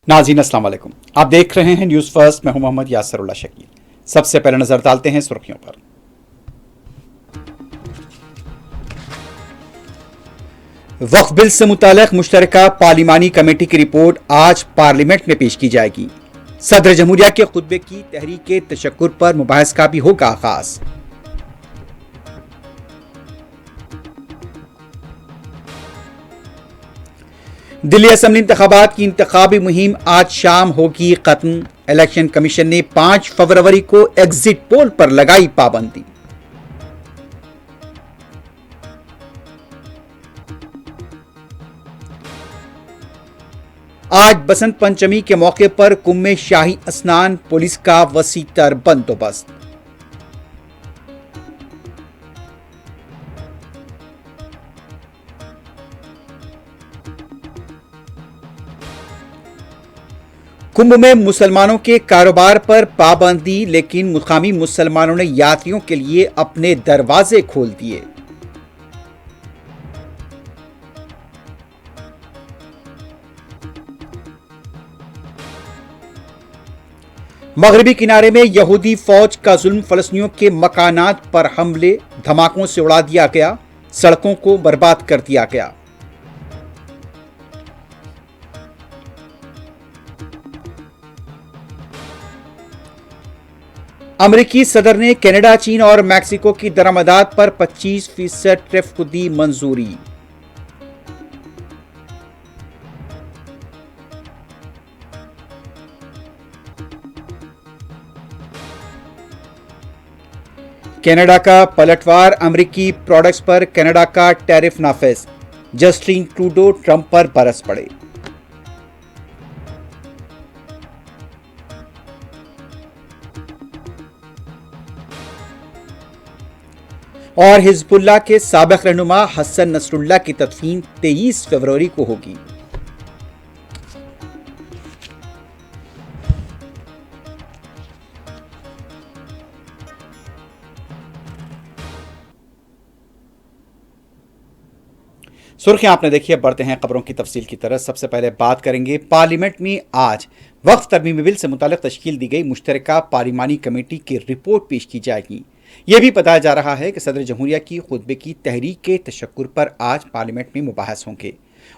नाज़रीन अस्सलाम वालेकुम। आप देख रहे हैं न्यूज़ फर्स्ट। मैं हूं मोहम्मद यासरुल्लाह शकील। सबसे पहले नजर डालते हैं सुर्खियों पर। वक्फ बिल से मुताल्लिक मुश्तरका पार्लिमानी कमेटी की रिपोर्ट आज पार्लियामेंट में पेश की जाएगी। सदर जमहूरिया के खुतबे की तहरीक तशक्कुर पर मुबाहस का भी होगा आगाज। दिल्ली असेंबली इंतखाबात की इंतखाबी मुहिम आज शाम होगी खत्म। इलेक्शन कमीशन ने 5 फरवरी को एग्जिट पोल पर लगाई पाबंदी। आज बसंत पंचमी के मौके पर कुंभ में शाही स्नान, पुलिस का वसीतर बंदोबस्त। कुंभ में मुसलमानों के कारोबार पर पाबंदी, लेकिन मुकामी मुसलमानों ने यात्रियों के लिए अपने दरवाजे खोल दिए। मगरबी किनारे में यहूदी फौज का जुल्म, फलस्तीनियों के मकानात पर हमले, धमाकों से उड़ा दिया गया, सड़कों को बर्बाद कर दिया गया। अमेरिकी सदर ने कनाडा, चीन और मैक्सिको की दरामदात पर 25% टैरिफ को दी मंजूरी। कनाडा का पलटवार, अमेरिकी प्रोडक्ट्स पर कनाडा का टैरिफ नाफिज। जस्टिन ट्रूडो ट्रंप पर बरस पड़े। और हिजबुल्लाह के साबिक रहनुमा हसन नसरुल्लाह की तदफीन 23 फरवरी को होगी। सुर्खियां आपने देखी है, बढ़ते हैं खबरों की तफसील की तरफ। सबसे पहले बात करेंगे पार्लियामेंट में आज वक्फ तरमीमी बिल से मुताल्लिक तश्कील दी गई मुश्तरका पार्लिमानी कमेटी की रिपोर्ट पेश की जाएगी। यह भी बताया जा रहा है कि सदर जमहूरिया की खुतबे की तहरीक के तशक्कुर पर आज पार्लियामेंट में मुबाहस होंगे।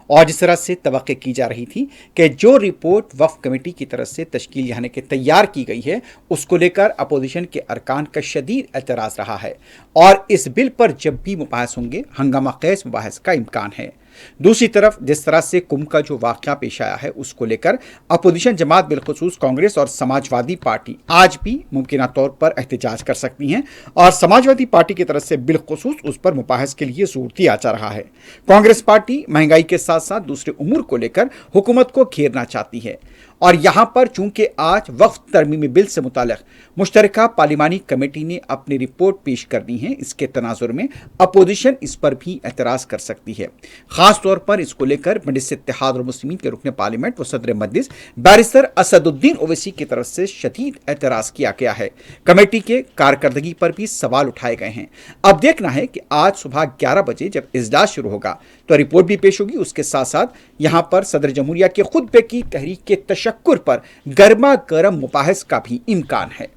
और जिस तरह से तवक्को की जा रही थी कि जो रिपोर्ट वक्फ कमेटी की तरफ से तश्कील यानी कि तैयार की गई है, उसको लेकर अपोजिशन के अरकान का शदीद एतराज़ रहा है और इस बिल पर जब भी मुबाहस होंगे हंगामा खेज मुबाहस का इम्कान है। दूसरी तरफ जिस तरह से कुंभ का जो वाक़या पेश आया है, उसको लेकर अपोजिशन जमात बिलखुसूस कांग्रेस और समाजवादी पार्टी आज भी मुमकिन तौर पर एहतजाज कर सकती हैं और समाजवादी पार्टी की तरफ से बिलखुसूस उस पर मुबाहस के लिए जोर दिया जा रहा है। कांग्रेस पार्टी महंगाई के साथ साथ दूसरे उमूर को लेकर हुकूमत को घेरना चाहती है और यहां पर चूंकि आज वक्फ तरमीमी बिल से मुताल्लिक मुश्तरका पार्लिमानी कमेटी ने अपनी रिपोर्ट पेश करनी है, इसके तनाजुर में अपोजिशन इस पर भी एतराज़ कर सकती है। खास तौर पर इसको लेकर मजलिस इत्तेहाद और मुस्लिमीन के रुकन पार्लियामेंट व सदर मजलिस बैरिस्टर असदुद्दीन ओवैसी की तरफ से शदीद एतराज़ किया गया है। कमेटी के कारकर्दगी पर भी सवाल उठाए गए हैं। अब देखना है कि आज सुबह 11 बजे जब इजलास शुरू होगा तो रिपोर्ट भी पेश होगी, उसके साथ साथ यहाँ पर सदर जमहूरिया के खुतबे की तहरीक के तशक्कुर पर गर्मा गर्म मुबाहस का भी इम्कान है।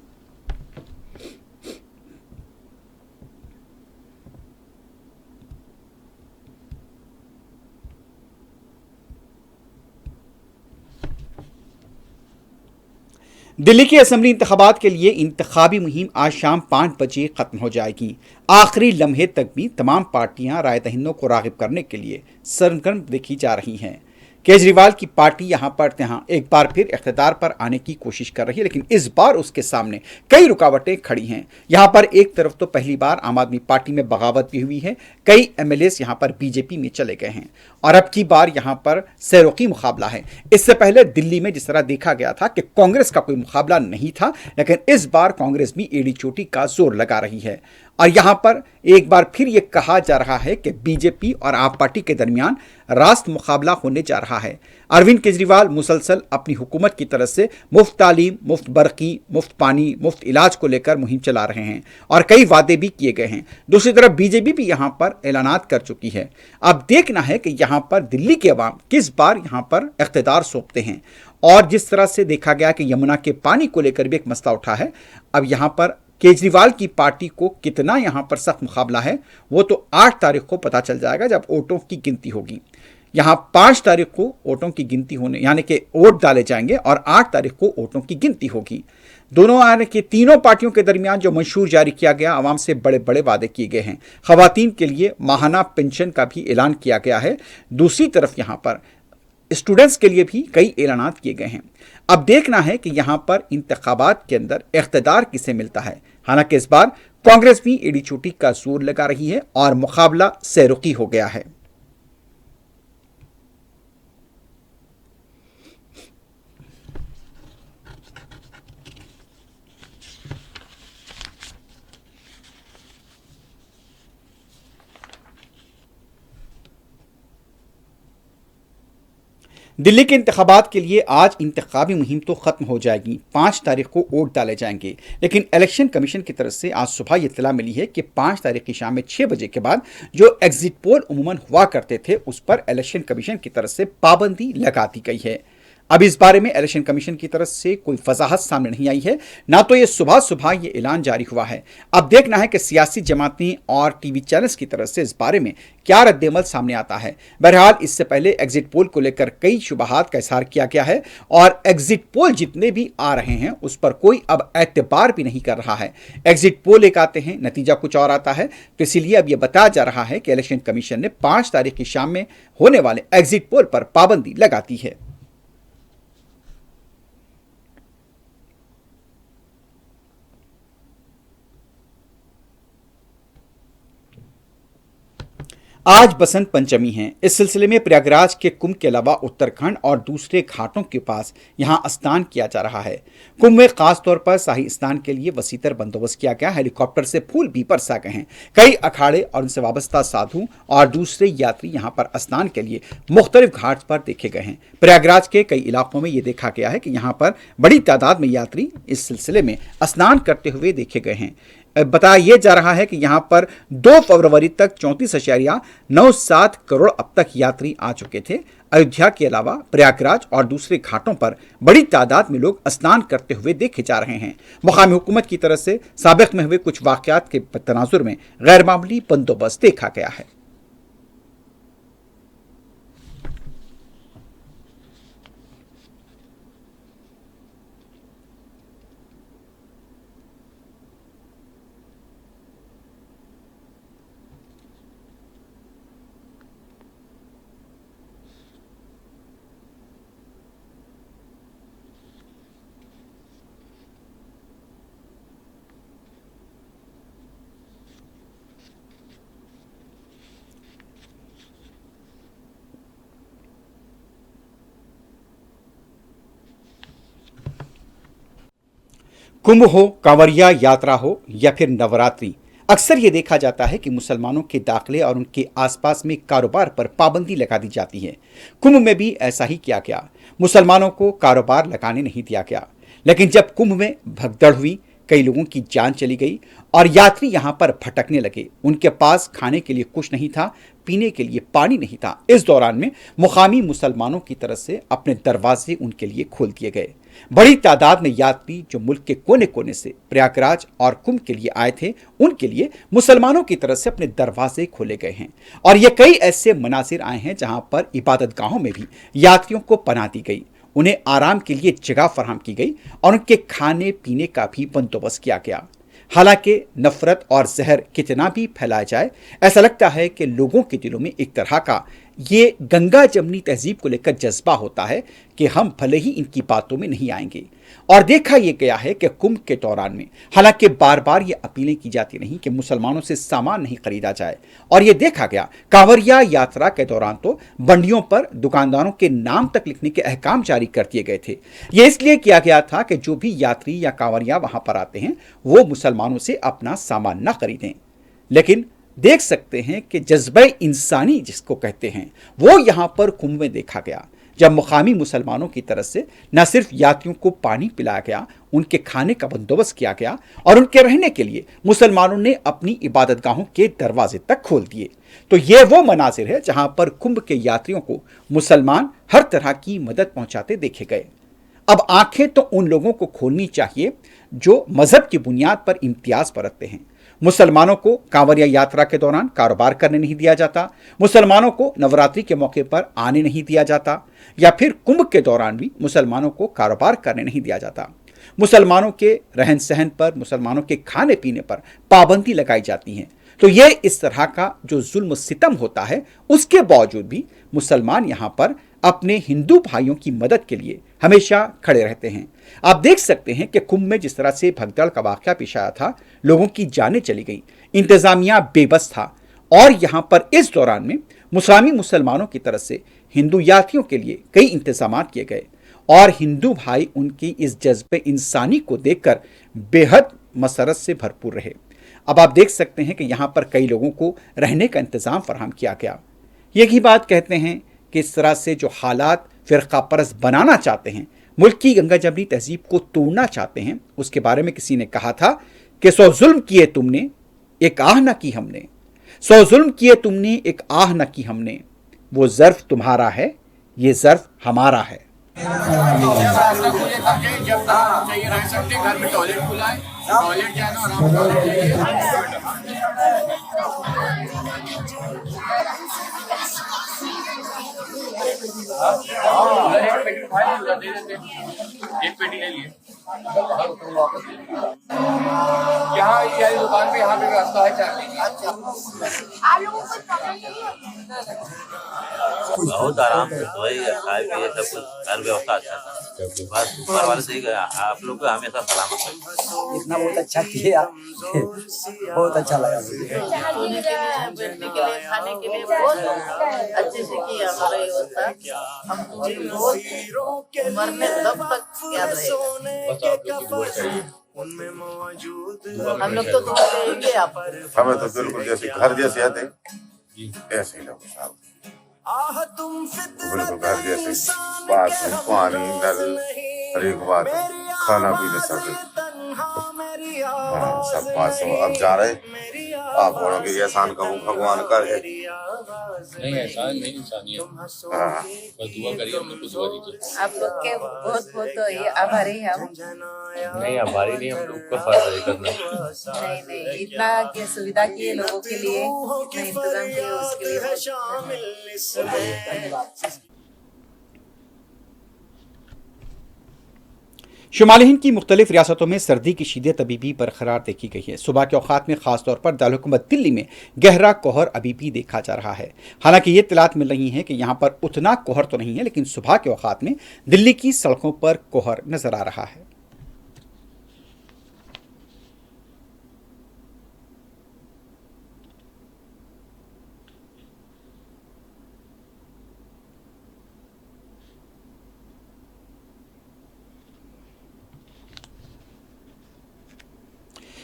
दिल्ली की असेंबली इंतखाबात के लिए इंतखाबी मुहिम आज शाम 5 बजे खत्म हो जाएगी। आखिरी लम्हे तक भी तमाम पार्टियां राय दहिंदों को राग़िब करने के लिए सरगर्म देखी जा रही हैं। केजरीवाल की पार्टी यहां पर एक बार फिर इख्तिदार पर आने की कोशिश कर रही है, लेकिन इस बार उसके सामने कई रुकावटें खड़ी हैं। यहां पर एक तरफ तो पहली बार आम आदमी पार्टी में बगावत भी हुई है, कई एमएलएस यहां पर बीजेपी में चले गए हैं और अब की बार यहां पर सैरोकी मुकाबला है। इससे पहले दिल्ली में जिस तरह देखा गया था कि कांग्रेस का कोई मुकाबला नहीं था, लेकिन इस बार कांग्रेस भी एड़ी चोटी का जोर लगा रही है और यहां पर एक बार फिर यह कहा जा रहा है कि बीजेपी और आप पार्टी के दरमियान रास्त मुकाबला होने जा रहा है। अरविंद केजरीवाल मुसलसल अपनी हुकूमत की तरफ से मुफ्त तालीम, मुफ्त बरकी, मुफ्त पानी, मुफ्त इलाज को लेकर मुहिम चला रहे हैं और कई वादे भी किए गए हैं। दूसरी तरफ बीजेपी भी यहां पर ऐलानात कर चुकी है। अब देखना है कि यहां पर दिल्ली के अवाम किस बार यहां पर इख्तिदार सौंपते हैं और जिस तरह से देखा गया कि यमुना के पानी को लेकर भी एक मसला उठा है, अब यहां पर केजरीवाल की पार्टी को कितना यहां पर सख्त मुकाबला है वो तो 8 तारीख को पता चल जाएगा जब वोटों की गिनती होगी। यहां 5 तारीख को वोटों की गिनती होने यानी कि वोट डाले जाएंगे और 8 तारीख को वोटों की गिनती होगी। दोनों यानी कि तीनों पार्टियों के दरमियान जो मंशूर जारी किया गया, आवाम से बड़े बड़े वादे किए गए हैं। खवातीन के लिए माहाना पेंशन का भी ऐलान किया गया है। दूसरी तरफ यहां पर स्टूडेंट्स के लिए भी कई ऐलानात किए गए हैं। अब देखना है कि यहां पर इंतखाबात के अंदर इख्तिदार किसे मिलता है। हालांकि इस बार कांग्रेस भी एड़ी चोटी का जोर लगा रही है और मुकाबला सहरुखी हो गया है। दिल्ली के इंतखाबात के लिए आज इंतखाबी मुहिम तो खत्म हो जाएगी, 5 तारीख को वोट डाले जाएंगे। लेकिन इलेक्शन कमीशन की तरफ से आज सुबह ये इत्तला मिली है कि 5 तारीख की शाम में 6 बजे के बाद जो एग्जिट पोल उमूमन हुआ करते थे उस पर इलेक्शन कमीशन की तरफ से पाबंदी लगा दी गई है। अब इस बारे में इलेक्शन कमीशन की तरफ से कोई वजाहत सामने नहीं आई है, ना तो ये सुबह सुबह ये ऐलान जारी हुआ है। अब देखना है कि सियासी जमातें और टीवी चैनल्स की तरफ से इस बारे में क्या रद्देमल सामने आता है। बहरहाल इससे पहले एग्जिट पोल को लेकर कई शुबहात का इजहार किया गया है और एग्जिट पोल जितने भी आ रहे हैं उस पर कोई अब एतबार भी नहीं कर रहा है। एग्जिट पोल एक आते हैं, नतीजा कुछ और आता है। तो इसीलिए अब यह बताया जा रहा है कि इलेक्शन कमीशन ने 5 तारीख की शाम में होने वाले एग्जिट पोल पर पाबंदी लगा दी है। आज बसंत पंचमी है। इस सिलसिले में प्रयागराज के कुंभ के अलावा उत्तराखंड और दूसरे घाटों के पास यहां स्नान किया जा रहा है। कुंभ में खास तौर पर शाही स्नान के लिए वसीतर बंदोबस्त किया गया। हेलीकॉप्टर से फूल भी बरसा गए हैं। कई अखाड़े और उनसे वाबस्ता साधु और दूसरे यात्री यहां पर स्नान के लिए मुख्तलिफ घाट पर देखे गए हैं। प्रयागराज के कई इलाकों में यह देखा गया है कि यहाँ पर बड़ी तादाद में यात्री इस सिलसिले में स्नान करते हुए देखे गए हैं। बताया यह जा रहा है कि यहां पर 2 फरवरी तक 34.97 करोड़ अब तक यात्री आ चुके थे। अयोध्या के अलावा प्रयागराज और दूसरे घाटों पर बड़ी तादाद में लोग स्नान करते हुए देखे जा रहे हैं। मुकामी हुकूमत की तरफ से साबिक में हुए कुछ वाकयात के तनाजुर में गैर मामूली बंदोबस्त देखा गया है। कुंभ हो, कांवरिया यात्रा हो या फिर नवरात्रि, अक्सर ये देखा जाता है कि मुसलमानों के दाखिले और उनके आसपास में कारोबार पर पाबंदी लगा दी जाती है। कुंभ में भी ऐसा ही किया गया। मुसलमानों को कारोबार लगाने नहीं दिया गया। लेकिन जब कुंभ में भगदड़ हुई, कई लोगों की जान चली गई और यात्री यहां पर भटकने लगे। उनके पास खाने के लिए कुछ नहीं था, पीने के लिए पानी नहीं था। इस दौरान में मुकामी मुसलमानों की तरफ से अपने दरवाजे उनके लिए खोल दिए गए। बड़ी तादाद में यात्री जो मुल्क के कोने कोने से प्रयागराज और कुंभ के लिए आए थे, उनके लिए मुसलमानों की तरफ से अपने दरवाजे खोले गए हैं। और ये कई ऐसे मनाजिर आए हैं जहां पर इबादत गाहों में भी यात्रियों को पनाह दी गई, उन्हें आराम के लिए जगह फराहम की गई और उनके खाने पीने का भी बंदोबस्त किया गया। हालांकि नफरत और जहर कितना भी फैलाया जाए, ऐसा लगता है कि लोगों के दिलों में एक तरह का ये गंगा जमनी तहजीब को लेकर जज्बा होता है कि हम भले ही इनकी बातों में नहीं आएंगे। और देखा यह गया है कि कुंभ के दौरान में हालांकि बार बार ये अपीलें की जाती रहीं कि मुसलमानों से सामान नहीं खरीदा जाए, और ये देखा गया कांवरिया यात्रा के दौरान तो बंडियों पर दुकानदारों के नाम तक लिखने के अहकाम जारी कर दिए गए थे। यह इसलिए किया गया था कि जो भी यात्री या कांवरिया वहां पर आते हैं वो मुसलमानों से अपना सामान न खरीदें। लेकिन देख सकते हैं कि जज्बे इंसानी जिसको कहते हैं वो यहां पर कुंभ में देखा गया, जब मुकामी मुसलमानों की तरफ से न सिर्फ यात्रियों को पानी पिलाया गया, उनके खाने का बंदोबस्त किया गया और उनके रहने के लिए मुसलमानों ने अपनी इबादतगाहों के दरवाजे तक खोल दिए। तो ये वो मनाजिर है जहां पर कुंभ के यात्रियों को मुसलमान हर तरह की मदद पहुंचाते देखे गए। अब आंखें तो उन लोगों को खोलनी चाहिए जो मजहब की बुनियाद पर इम्तियाज बरतते हैं। मुसलमानों को कांवरिया यात्रा के दौरान कारोबार करने नहीं दिया जाता, मुसलमानों को नवरात्रि के मौके पर आने नहीं दिया जाता, या फिर कुंभ के दौरान भी मुसलमानों को कारोबार करने नहीं दिया जाता। मुसलमानों के रहन सहन पर, मुसलमानों के खाने पीने पर पाबंदी लगाई जाती है। तो यह इस तरह का जो जुल्म सितम होता है, उसके बावजूद भी मुसलमान यहां पर अपने हिंदू भाइयों की मदद के लिए हमेशा खड़े रहते हैं। आप देख सकते हैं कि कुंभ में जिस तरह से भगदड़ का वाकया पेश आया था, लोगों की जानें चली गई, इंतजामिया बेबस था, और यहां पर इस दौरान में मुस्लिम मुसलमानों की तरफ से हिंदू यात्रियों के लिए कई इंतजाम किए गए, और हिंदू भाई उनकी इस जज्बे इंसानी को देखकर बेहद मसरत से भरपूर रहे। अब आप देख सकते हैं कि यहाँ पर कई लोगों को रहने का इंतज़ाम फराहम किया गया। यही बात कहते हैं कि इस तरह से जो हालात फ़िरका परस्त बनाना चाहते हैं, मुल्क की गंगा जमनी तहजीब को तोड़ना चाहते हैं, उसके बारे में किसी ने कहा था कि 100 जुल्म किए तुमने, एक आह न की हमने। 100 जुल्म किए तुमने, एक आह न की हमने। वो ज़र्फ तुम्हारा है, ये ज़र्फ हमारा है। जब चाहिए रह सकते घर में टॉयलेट खुला है, टॉयलेट जाना आराम एक पेटी ले लिए यहाँ ये दुकान पे, यहाँ पे व्यवस्था है चाय की। बहुत आराम से सोए खाए पिए सब कुछ, हर व्यवस्था अच्छा था। बस ऊपर वाले से आप लोग को हमेशा सलामत रहे। इतना बहुत अच्छा किया, बहुत अच्छा लगा मुझे। बैठने के लिए, खाने के लिए बहुत अच्छे से किया हमारा व्यवस्था। हम बहुत मरने तब तक याद रहेगा। हम लोग तो दुआ देंगे आप। हमें तो बिल्कुल जैसे घर जैसे याद है, ऐसे ही लगो साहब, बिल्कुल घर जैसे। बाथरूम, पानी, नल, हर एक बात, खाना पीने सब। हाँ, सब बात सब अब जा रहे। आप बोलो कि एहसान कहूँ भगवान करे। नहीं एहसान नहीं, इंसानियत। हाँ, बस दुआ करिए, हम लोग को दुआ दीजिए। आप लोग के बहुत बहुत आभारी हम। नहीं हमारी नहीं, हम लोग को फर्ज है करना। नहीं इतना के सुविधा किए लोगों के लिए, इतना इंतजाम किए उसके लिए। शुमाली हिंद की मुख्तलिफ रियासतों में सर्दी की शिद्दत अभी भी बरकरार देखी गई है। सुबह के औकात में खासतौर पर दारुलहुकूमत दिल्ली में गहरा कोहर अभी भी देखा जा रहा है। हालांकि ये इत्तलात मिल रही हैं कि यहाँ पर उतना कोहर तो नहीं है, लेकिन सुबह के औकात में दिल्ली की सड़कों पर कोहर नजर आ रहा है।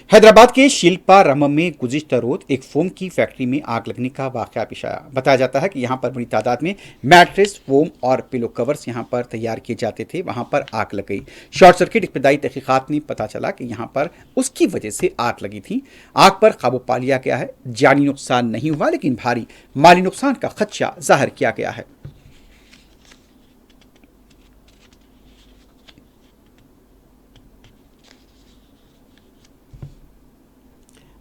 हैदराबाद के शिल्पा रमम में गुज़िश्ता रोज एक फोम की फैक्ट्री में आग लगने का वाकया पेश आया। बताया जाता है कि यहां पर बड़ी तादाद में मैट्रेस, फोम और पिलो कवर्स यहां पर तैयार किए जाते थे। वहां पर आग लग गई। शॉर्ट सर्किट इब्तदाई तहकीकात में पता चला कि यहां पर उसकी वजह से आग लगी थी। आग पर काबू पा लिया गया है। जानी नुकसान नहीं हुआ, लेकिन भारी माली नुकसान का खदशा जाहिर किया गया है।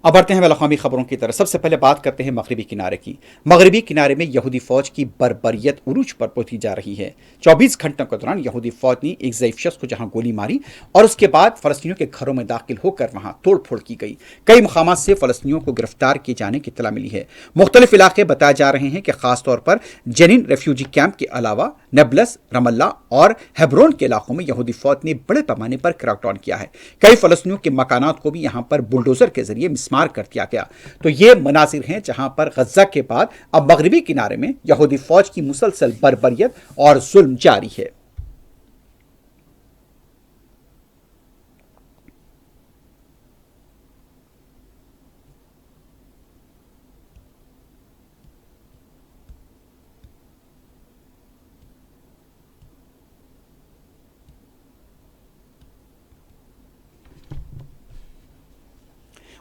अब बढ़ते हैं अक़वामी खबरों की तरफ। सबसे पहले बात करते हैं मगरबी किनारे की। मगरबी किनारे में यहूदी फौज की बर्बरियत उरूज पर पहुंची जा रही है। 24 घंटों के दौरान यहूदी फौज ने एक ज़ईफ शख्स को जहां गोली मारी और उसके बाद फ़लस्तीनियों के घरों में दाखिल होकर वहां तोड़फोड़ की गई। कई मुकामात से फ़लस्तीनियों को गिरफ्तार किए जाने की इत्तला मिली है। मुख्तलिफ इलाके बताए जा रहे हैं कि खासतौर पर जेनिन रेफ्यूजी कैंप के अलावा नेबलस, रमल्ला और हेब्रोन के इलाकों में यहूदी फौज ने बड़े पैमाने पर क्रैकडाउन किया है। कई फ़लस्तीनियों के मकानात को भी यहाँ पर बुलडोजर के जरिए मिसमार कर दिया गया। तो ये मनाजिर हैं जहां पर गजा के बाद अब मगरबी किनारे में यहूदी फौज की मुसलसल बर्बरियत और जुल्म जारी है।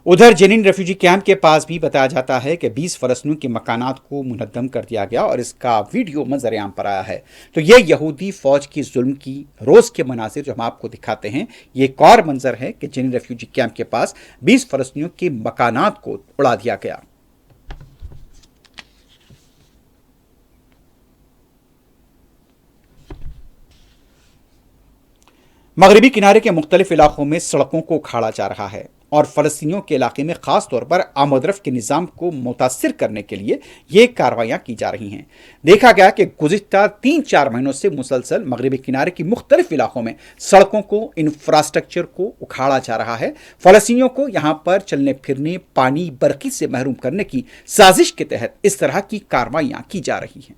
उधर जेनिन रेफ्यूजी कैंप के पास भी बताया जाता है कि 20 फलस्तीनियों के मकानात को मुनद्दम कर दिया गया और इसका वीडियो मंजर-ए-आम पर आया है। तो ये यहूदी फौज की जुल्म की रोज के मनासिर जो हम आपको दिखाते हैं, ये एक और मंजर है कि जेनिन रेफ्यूजी कैंप के पास 20 फलस्तीनियों के मकानात को उड़ा दिया गया। मगरबी किनारे के मुख्तलिफ इलाकों में सड़कों को उखाड़ा जा रहा है और फलस्तीनियों के इलाके में खास तौर पर आमदरफ्त के निज़ाम को मुतासिर करने के लिए ये कार्रवाइयाँ की जा रही हैं। देखा गया कि गुज़िश्ता 3-4 महीनों से मुसलसल मगरबी किनारे की मुख्तलिफ इलाकों में सड़कों को, इंफ्रास्ट्रक्चर को उखाड़ा जा रहा है। फलस्तीनियों को यहाँ पर चलने फिरने, पानी, बरकी से महरूम करने की साजिश के तहत इस तरह की कार्रवाइयाँ की जा रही हैं।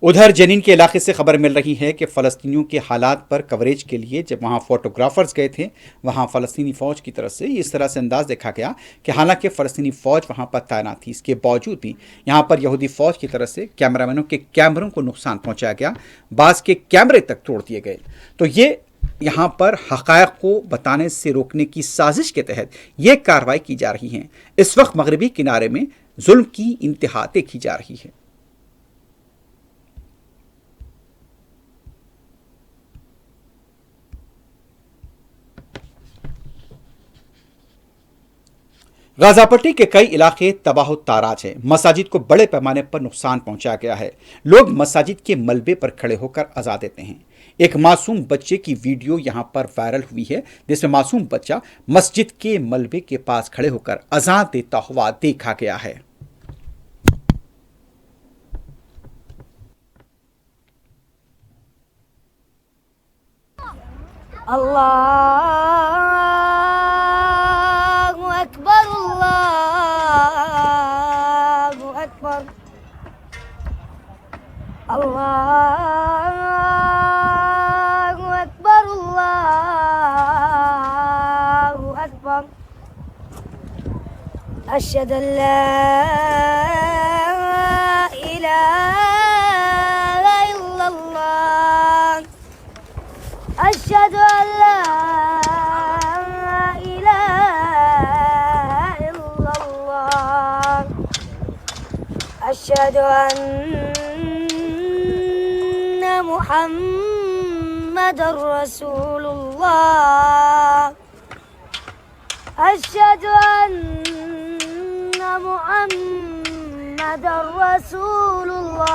उधर जेनिन के इलाके से खबर मिल रही है कि फ़लस्तीनियों के हालात पर कवरेज के लिए जब वहाँ फोटोग्राफर्स गए थे, वहाँ फ़लस्तीनी फ़ौज की तरफ से इस तरह से अंदाज़ देखा गया कि हालांकि फ़लस्तीनी फ़ौज वहाँ पर तैनात थी, इसके बावजूद भी यहाँ पर यहूदी फ़ौज की तरफ से कैमरामैनों के कैमरों को नुकसान पहुँचाया गया, बाज़ के कैमरे तक तोड़ दिए गए। तो ये यहाँ पर हक़ाइक़ को बताने से रोकने की साजिश के तहत ये कार्रवाई की जा रही है। इस वक्त मगरबी किनारे में जुल्म की इंतहा देखी जा रही है। गाज़ापट्टी के कई इलाके तबाह ताराज हैं। मसाजिद को बड़े पैमाने पर नुकसान पहुंचाया गया है। लोग मसाजिद के मलबे पर खड़े होकर अज़ा देते हैं। एक मासूम बच्चे की वीडियो यहां पर वायरल हुई है, जिसमें मासूम बच्चा मस्जिद के मलबे के पास खड़े होकर अज़ा देता हुआ देखा गया है। अल्लाहु अकबर, अल्लाहु अकबर, अल्लाहु अकबर, अल्लाहु अकबर। अशहदु अल्ला इलाहा इल्लल्लाह, अशहदु अल्ला इलाहा इल्लल्लाह, अशहदु अन्ना मुहम्मदुर रसूलुल्लाह, अशहदु अन्ना मुहम्मदुर रसूलुल्लाह।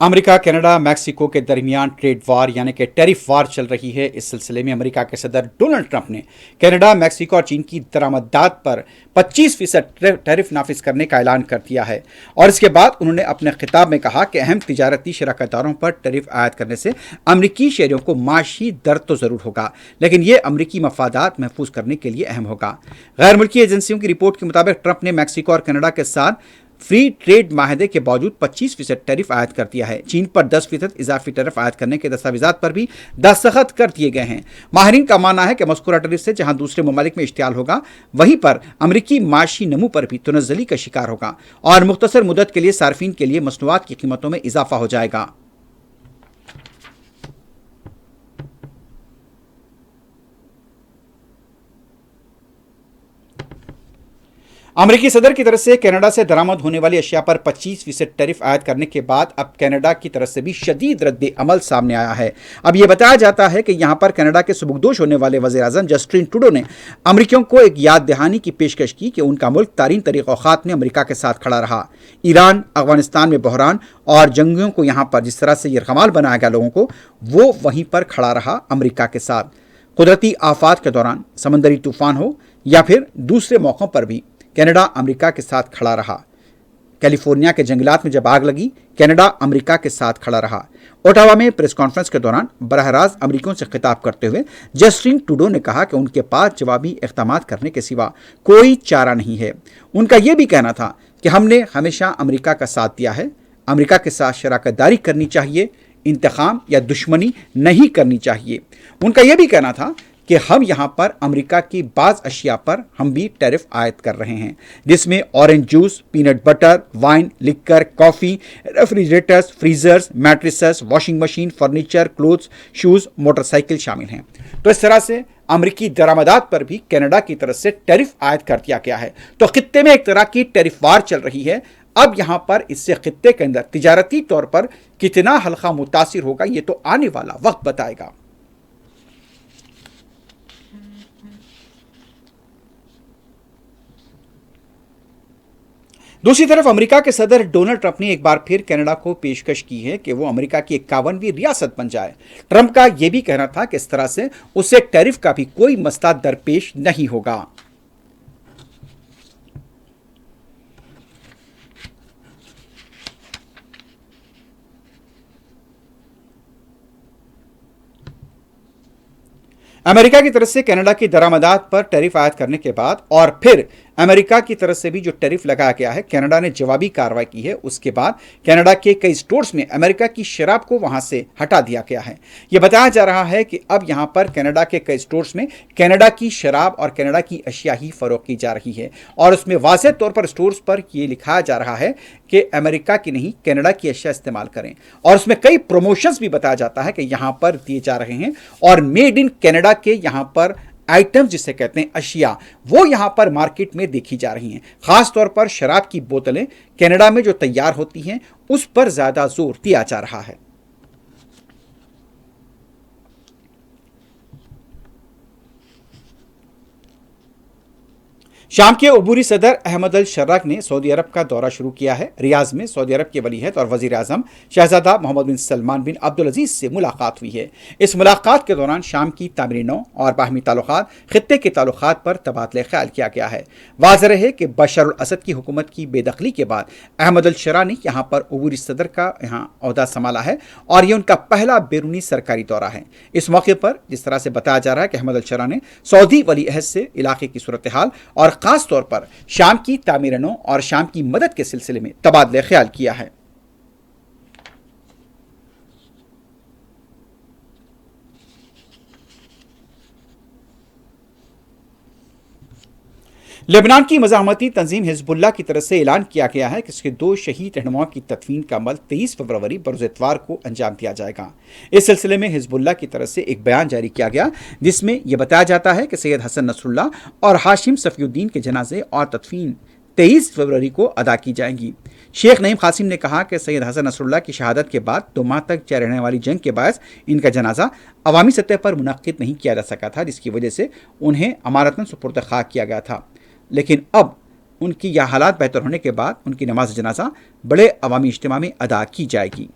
अमेरिका, कनाडा, मैक्सिको के दरमियान ट्रेड वार यानी कि टैरिफ वार चल रही है। इस सिलसिले में अमेरिका के सदर डोनाल्ड ट्रंप ने कनाडा, मैक्सिको और चीन की दरामदात पर 25% टैरिफ नाफिज करने का ऐलान कर दिया है और इसके बाद उन्होंने अपने खिताब में कहा कि अहम तिजारती शराकतदारों पर टैरिफ आयद करने से अमरीकी शहरियों को माशी दर्द तो ज़रूर होगा, लेकिन ये अमरीकी मफादात महफूज करने के लिए अहम होगा। गैर मुल्की एजेंसियों की रिपोर्ट के मुताबिक ट्रंप ने मैक्सिको और कनाडा के साथ फ्री ट्रेड माहदे के बावजूद 25% टैरिफ आयद कर दिया है। चीन पर 10% इजाफी टैरिफ आयद करने के दस्तावेजात पर भी दस्तखत कर दिए गए हैं। माहिरीन का मानना है कि मज़कूरा टैरिफ से जहां दूसरे ममालिक में इश्तियाल होगा, वहीं पर अमरीकी माशी नमू पर भी तनज़्ज़ुली का शिकार होगा और मुख्तसर मुद्दत के लिए सार्फिन के लिए मसनूआत की कीमतों में इजाफा हो जाएगा। अमेरिकी सदर की तरफ से कनाडा से दरामद होने वाली अशिया पर 25% टैरिफ आयद करने के बाद अब कनाडा की तरफ से भी शदीद रद्द अमल सामने आया है। अब यह बताया जाता है कि यहां पर कनाडा के सुबुकदोश होने वाले वज़ीर-ए-आज़म जस्टिन ट्रूडो ने अमेरिकियों को एक याद दहानी की पेशकश की कि उनका मुल्क तारीन तरीक़ात में अमेरिका के साथ खड़ा रहा। ईरान, अफगानिस्तान में बहरान और जंगियों को यहां पर जिस तरह से यरगमाल बनाया गया लोगों को, वो वहीं पर खड़ा रहा अमेरिका के साथ। कुदरती आफात के दौरान समंदरी तूफान हो या फिर दूसरे मौक़ों पर भी कनाडा अमेरिका के साथ खड़ा रहा। कैलिफोर्निया के जंगलात में जब आग लगी, कनाडा अमेरिका के साथ खड़ा रहा। ओटावा में प्रेस कॉन्फ्रेंस के दौरान बरह रास्त अमेरिकियों से खिताब करते हुए जस्टिन ट्रूडो ने कहा कि उनके पास जवाबी इक़दाम करने के सिवा कोई चारा नहीं है। उनका यह भी कहना था कि हमने हमेशा अमेरिका का साथ दिया है, अमेरिका के साथ शराकतदारी करनी चाहिए, इंतकाम या दुश्मनी नहीं करनी चाहिए। उनका यह भी कहना था कि हम यहाँ पर अमेरिका की बाज़ अशिया पर हम भी टैरिफ आयद कर रहे हैं, जिसमें orange juice, peanut butter, wine, liquor, coffee, refrigerators, freezers, mattresses, washing machine, furniture, clothes, shoes, motorcycle शामिल हैं। तो इस तरह से अमेरिकी दरामदात पर भी कनाडा की तरफ से टैरिफ आयद कर दिया गया है। तो खित्ते में एक तरह की टैरिफ वार चल रही है। अब यहाँ पर इससे खित्ते के अंदर तिजारती तौर पर कितना हल्का मुतासिर होगा, ये तो आने वाला वक्त बताएगा। दूसरी तरफ अमेरिका के सदर डोनाल्ड ट्रंप ने एक बार फिर कनाडा को पेशकश की है कि वो अमेरिका की 51वीं रियासत बन जाए। ट्रंप का यह भी कहना था कि इस तरह से उसे टैरिफ का भी कोई मसला दरपेश नहीं होगा। अमेरिका की तरफ से कनाडा की दरामदात पर टैरिफ आयद करने के बाद और फिर अमेरिका की तरफ से भी जो टैरिफ लगाया गया है, कनाडा ने जवाबी कार्रवाई की है। उसके बाद कनाडा के कई स्टोर्स में अमेरिका की शराब को वहां से हटा दिया गया है। यह बताया जा रहा है कि अब यहां पर कनाडा के कई स्टोर्स में कनाडा की शराब और कनाडा की अशिया ही फरोख्त की जा रही है और उसमें वाज़ेह तौर पर स्टोर्स पर यह लिखाया जा रहा है कि अमेरिका की नहीं, कनाडा की अशिया इस्तेमाल करें। और उसमें कई प्रमोशंस भी बताया जाता है कि यहां पर दिए जा रहे हैं और मेड इन कनाडा के यहां पर आइटम्स जिसे कहते हैं अशिया, वो यहां पर मार्केट में देखी जा रही हैं। खास तौर पर शराब की बोतलें कनाडा में जो तैयार होती हैं उस पर ज्यादा जोर दिया जा रहा है। शाम के अबूरी सदर अहमद अल शर्राक ने सऊदी अरब का दौरा शुरू किया है। रियाज में सऊदी अरब के वलीअहद और वज़ीर आज़म शहजादा मोहम्मद बिन सलमान बिन अब्दुल अजीज़ से मुलाकात हुई है। इस मुलाकात के दौरान शाम की तामीर नौ और बाहमी ताल्लुकात, खित्ते के ताल्लुकात पर तबादले ख्याल किया गया है। वाज़ेह है कि बशर अल असद की हुकूमत की बेदखली के बाद अहमद अल शर्रा ने यहाँ पर अबूरी सदर का यहाँ ओहदा संभाला है और ये उनका पहला बैरूनी सरकारी दौरा है। इस मौके पर जिस तरह से बताया जा रहा है कि अहमद अल शर्रा ने सऊदी वलीअहद से इलाके की सूरत हाल और खास तौर पर शाम की तामीरनों और शाम की मदद के सिलसिले में तबादले ख्याल किया है। लेबनान की मज़ाहमती तंजीम हिजबुल्लाह की तरफ से ऐलान किया गया है कि इसके 2 शहीद रहनुमाओं की तदफीन का अमल 23 फरवरी बरोज़ इतवार को अंजाम दिया जाएगा। इस सिलसिले में हिजबुल्लाह की तरफ से एक बयान जारी किया गया जिसमें यह बताया जाता है कि सैयद हसन नसरुल्लाह और हाशिम सफ़ीउद्दीन के जनाजे और तदफीन 23 फरवरी को अदा की जाएंगी। शेख नईम कासिम ने कहा कि सैयद हसन नसरुल्लाह की शहादत के बाद 2 माह तक जारी रहने वाली जंग के बायस इनका जनाजा अवामी सतह पर मुनक्किद नहीं किया जा सका था, जिसकी वजह से उन्हें अमानतन सुपुर्द खाक किया गया था। लेकिन अब उनकी यह हालात बेहतर होने के बाद उनकी नमाज जनाजा बड़े अवामी इज्तिमा में अदा की जाएगी।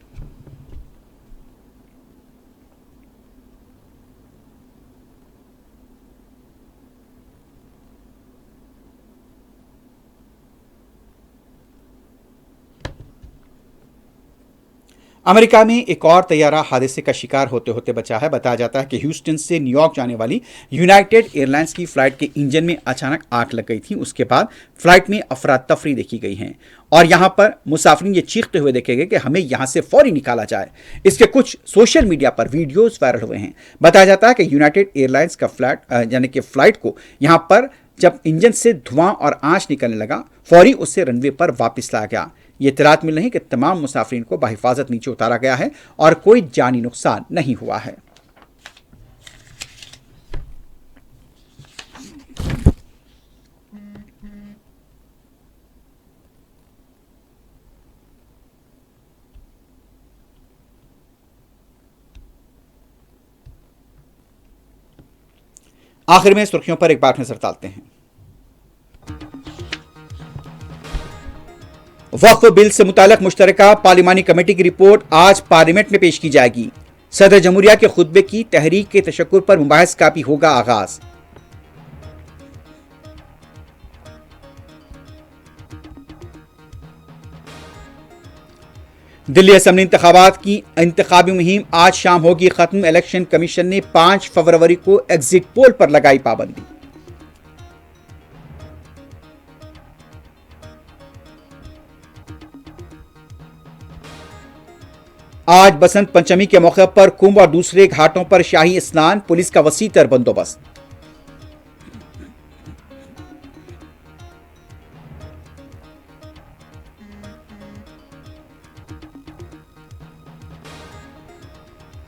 अमेरिका में एक और तैयारा हादसे का शिकार होते होते बचा है। बताया जाता है कि ह्यूस्टन से न्यूयॉर्क जाने वाली यूनाइटेड एयरलाइंस की फ्लाइट के इंजन में अचानक आग लग गई थी। उसके बाद फ्लाइट में अफरा तफरी देखी गई हैं और यहाँ पर मुसाफिरीन ये चीखते हुए देखे गए कि हमें यहाँ से फौरी निकाला जाए। इसके कुछ सोशल मीडिया पर वीडियोज वायरल हुए हैं। बताया जाता है कि यूनाइटेड एयरलाइंस का फ्लाइट को यहाँ पर जब इंजन से धुआं और आंच निकलने लगा, फौरी उससे रनवे पर वापस लाया गया। ये इत्तलात मिल रही कि तमाम मुसाफिरीन को बाहिफाजत नीचे उतारा गया है और कोई जानी नुकसान नहीं हुआ है। आखिर में सुर्खियों पर एक बार नजर डालते हैं। वक्फ बिल से मुताल्लिक मुश्तरका पार्लिमानी कमेटी की रिपोर्ट आज पार्लियामेंट में पेश की जाएगी। सदर जमहूरिया के खुतबे की तहरीक के तशक्कुर पर मुबाहिस का भी होगा आगाज। दिल्ली असेंबली इंतखाबात की इंतखाबी मुहिम आज शाम होगी खत्म। इलेक्शन कमीशन ने 5 फरवरी को एग्जिट पोल पर लगाई पाबंदी। आज बसंत पंचमी के मौके पर कुंभ और दूसरे घाटों पर शाही स्नान, पुलिस का वसीतर बंदोबस्त।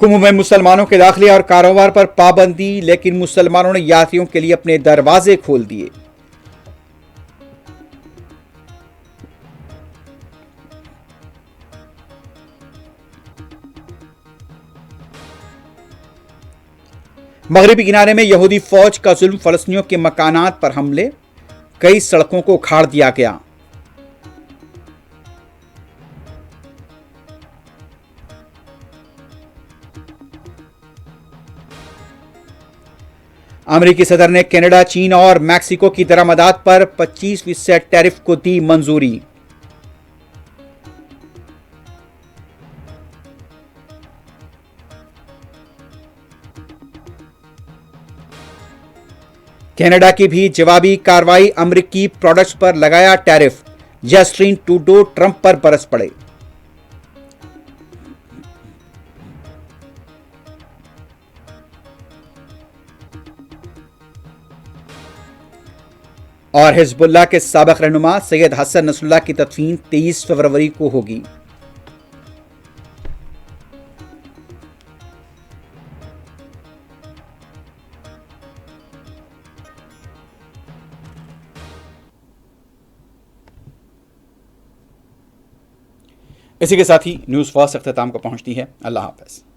कुंभ में मुसलमानों के दाखिले और कारोबार पर पाबंदी, लेकिन मुसलमानों ने यात्रियों के लिए अपने दरवाजे खोल दिए। मगरिबी किनारे में यहूदी फौज का जुल्म, फलस्तीनियों के मकानात पर हमले, कई सड़कों को उखाड़ दिया गया। अमेरिकी सदर ने कनाडा, चीन और मैक्सिको की दरामदात पर 25% टैरिफ को दी मंजूरी। कनाडा की भी जवाबी कार्रवाई, अमेरिकी प्रोडक्ट्स पर लगाया टैरिफ। जस्टिन ट्रूडो ट्रंप पर बरस पड़े। और हिजबुल्लाह के साबिक रहनुमा सैयद हसन नसरुल्लाह की तदफीन 23 फरवरी को होगी। इसी के साथ ही न्यूज़ फर्स्ट अख्ताम को पहुंचती है। अल्लाह हाफ़िज़।